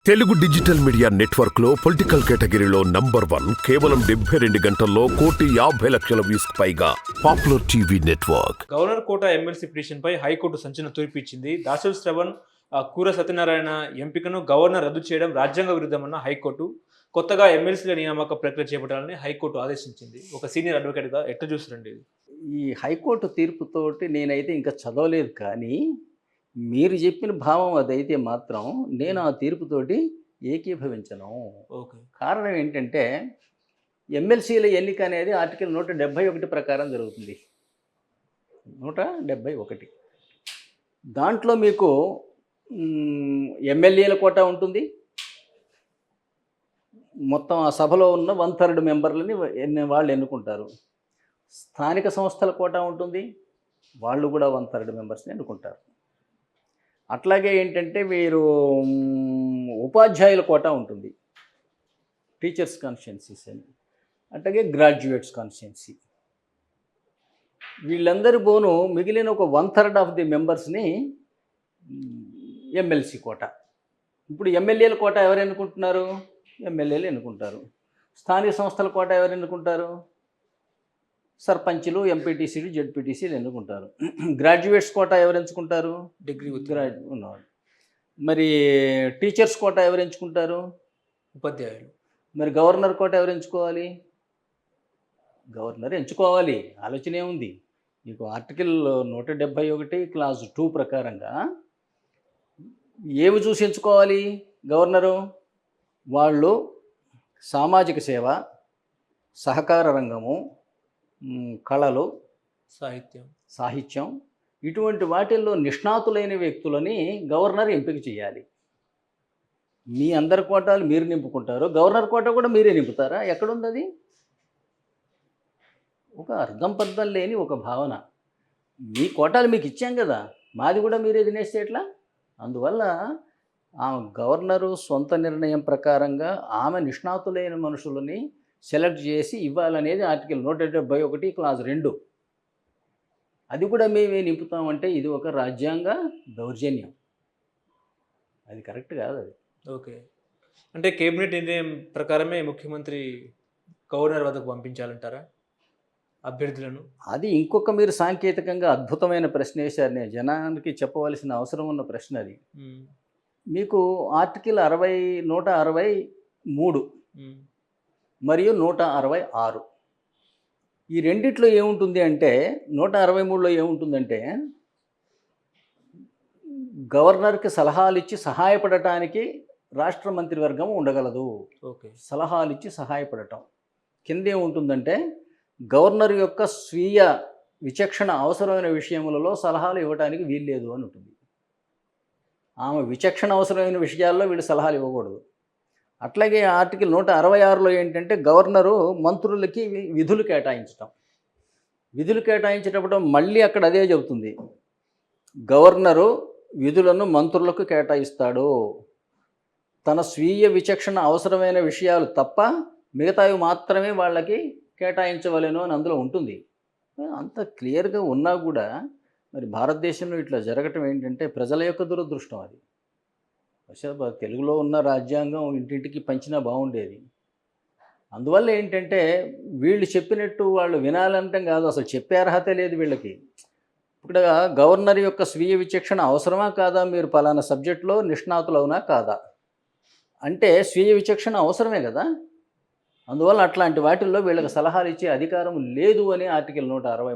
Telugu digital media network లో political కేటగిరీలో number 1 కేవలం 72 గంటల్లో 1,50,00,000 వ్యూస్ పైగా పాపులర్ టీవీ నెట్వర్క్. గవర్నర్ కోట ఎమ్మెల్సీ పిటిషన్ పై హైకోర్టు సంచలన తీర్పు ఇచ్చింది. దాసరి శ్రవణ్, కూర సత్యనారాయణ ఎంపికను గవర్నర్ రద్దు చేయడం రాజ్యాంగ విరుద్ధమన్న హైకోర్టు కొత్తగా ఎమ్మెల్సీల నియామక ప్రక్రియ చేపట్టాలని హైకోర్టు ఆదేశించింది. ఒక సీనియర్ అడ్వకేట్గా ఎట్లా చూస్తారండి ఇది? ఈ హైకోర్టు తీర్పుతోటి నేనైతే ఇంకా చదవలేదు, కానీ మీరు చెప్పిన భావం అదైతే మాత్రం నేను ఆ తీర్పుతోటి ఏకీభవించను. ఓకే. కారణం ఏంటంటే ఎమ్మెల్సీల ఎన్నిక అనేది ఆర్టికల్ 171 ప్రకారం జరుగుతుంది. 171 దాంట్లో మీకు ఎమ్మెల్యేల కోటా ఉంటుంది. మొత్తం ఆ సభలో ఉన్న 1/3 మెంబర్లని వాళ్ళు ఎన్నుకుంటారు. స్థానిక సంస్థల కోటా ఉంటుంది, వాళ్ళు కూడా 1/3 మెంబర్స్ని ఎన్నుకుంటారు. అట్లాగే ఏంటంటే వీరు ఉపాధ్యాయుల కోటా ఉంటుంది, టీచర్స్ కాన్స్టిట్యున్సీస్ అని, అట్లాగే గ్రాడ్యుయేట్స్ కాన్స్టిట్యున్సీ. వీళ్ళందరి పోను మిగిలిన ఒక 1/3 ఆఫ్ ది మెంబర్స్ని ఎమ్మెల్సీ కోటా. ఇప్పుడు ఎమ్మెల్యేల కోటా ఎవరు ఎన్నుకుంటున్నారు? ఎమ్మెల్యేలు ఎన్నుకుంటారు. స్థానిక సంస్థల కోటా ఎవరు ఎన్నుకుంటారు? సర్పంచులు, ఎంపీటీసీలు, జెడ్పీటీసీలు ఎన్నుకుంటారు. గ్రాడ్యుయేట్స్ కోటా ఎవరు ఎంచుకుంటారు? డిగ్రీ ఉన్నవాడు. మరి టీచర్స్ కోటా ఎవరు ఎంచుకుంటారు? ఉపాధ్యాయులు. మరి గవర్నర్ కోటా ఎవరు ఎంచుకోవాలి? గవర్నర్ ఎంచుకోవాలి. ఆలోచన ఏముంది మీకు? ఆర్టికల్ 171 క్లాజ్ 2 ప్రకారంగా ఏమి చూసి ఎంచుకోవాలి గవర్నరు? వాళ్ళు సామాజిక సేవ, సహకార రంగము, కళలు, సాహిత్యం ఇటువంటి వాటిల్లో నిష్ణాతులైన వ్యక్తులని గవర్నర్ ఎంపిక చేయాలి. మీ అందరి కోటాలు మీరు నింపుకుంటారు, గవర్నర్ కోట కూడా మీరే నింపుతారా? ఎక్కడుంది అది? ఒక అర్థం పర్థం లేని ఒక భావన. మీ కోటాలు మీకు ఇచ్చాం కదా, మాది కూడా మీరే తినేస్తే ఎట్లా? అందువల్ల ఆమె గవర్నరు సొంత నిర్ణయం ప్రకారంగా ఆమె నిష్ణాతులైన మనుషులని సెలెక్ట్ చేసి ఇవ్వాలనేది ఆర్టికల్ 171 క్లాజ్ 2. అది కూడా మేమే నింపుతామంటే ఇది ఒక రాజ్యాంగ దౌర్జన్యం. అది కరెక్ట్ కాదు అది. ఓకే. అంటే కేబినెట్ నిర్ణయం ప్రకారమే ముఖ్యమంత్రి గవర్నర్ వద్దకు పంపించాలంటారా అభ్యర్థులను? అది ఇంకొక మీరు సాంకేతికంగా అద్భుతమైన ప్రశ్న వేశారు. నేను జనానికి చెప్పవలసిన అవసరం ఉన్న ప్రశ్న అది. మీకు ఆర్టికల్ 163 మరియు 166 ఈ రెండిట్లో ఏముంటుంది అంటే, 163లో ఏముంటుందంటే గవర్నర్కి సలహాలు ఇచ్చి సహాయపడటానికి రాష్ట్ర మంత్రివర్గం ఉండగలదు. ఓకే. సలహాలు ఇచ్చి సహాయపడటం. కింద ఏముంటుందంటే గవర్నర్ యొక్క స్వీయ విచక్షణ అవసరమైన విషయములలో సలహాలు ఇవ్వడానికి వీల్లేదు అని ఉంటుంది. ఆమె విచక్షణ అవసరమైన విషయాల్లో వీళ్ళు సలహాలు ఇవ్వకూడదు. అట్లాగే ఆర్టికల్ 166లో ఏంటంటే గవర్నరు మంత్రులకి విధులు కేటాయించటం. విధులు కేటాయించేటప్పుడు మళ్ళీ అక్కడ అదే చెబుతుంది, గవర్నరు విధులను మంత్రులకు కేటాయిస్తాడు. తన స్వీయ విచక్షణ అవసరమైన విషయాలు తప్ప మిగతావి మాత్రమే వాళ్ళకి కేటాయించవలెను అని అందులో ఉంటుంది. అంత క్లియర్గా ఉన్నా కూడా మరి భారతదేశంలో ఇట్లా జరగటం ఏంటంటే ప్రజల యొక్క దురదృష్టం అది. అసలు తెలుగులో ఉన్న రాజ్యాంగం ఇంటింటికి పంచినా బాగుండేది. అందువల్ల ఏంటంటే వీళ్ళు చెప్పినట్టు వాళ్ళు వినాలంటాం కాదు, అసలు చెప్పే అర్హత లేదు వీళ్ళకి. ఇప్పుడు గవర్నర్ యొక్క స్వీయ విచక్షణ అవసరమా కాదా? మీరు పలానా సబ్జెక్టులో నిష్ణాతులవునా కాదా అంటే స్వీయ విచక్షణ అవసరమే కదా. అందువల్ల అట్లాంటి వాటిల్లో వీళ్ళకి సలహాలు ఇచ్చే అధికారం లేదు అని ఆర్టికల్ 163,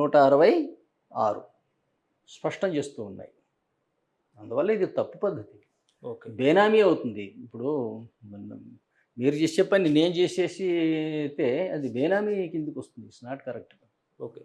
166 స్పష్టం చేస్తూ ఉన్నాయి. అందువల్ల ఇది తప్పు పద్ధతి. ఓకే. బేనామీ అవుతుంది. ఇప్పుడు మీరు చేసే పని నేను చేసేసి అయితే అది బేనామీ కిందకి వస్తుంది. It's not correct. ఓకే.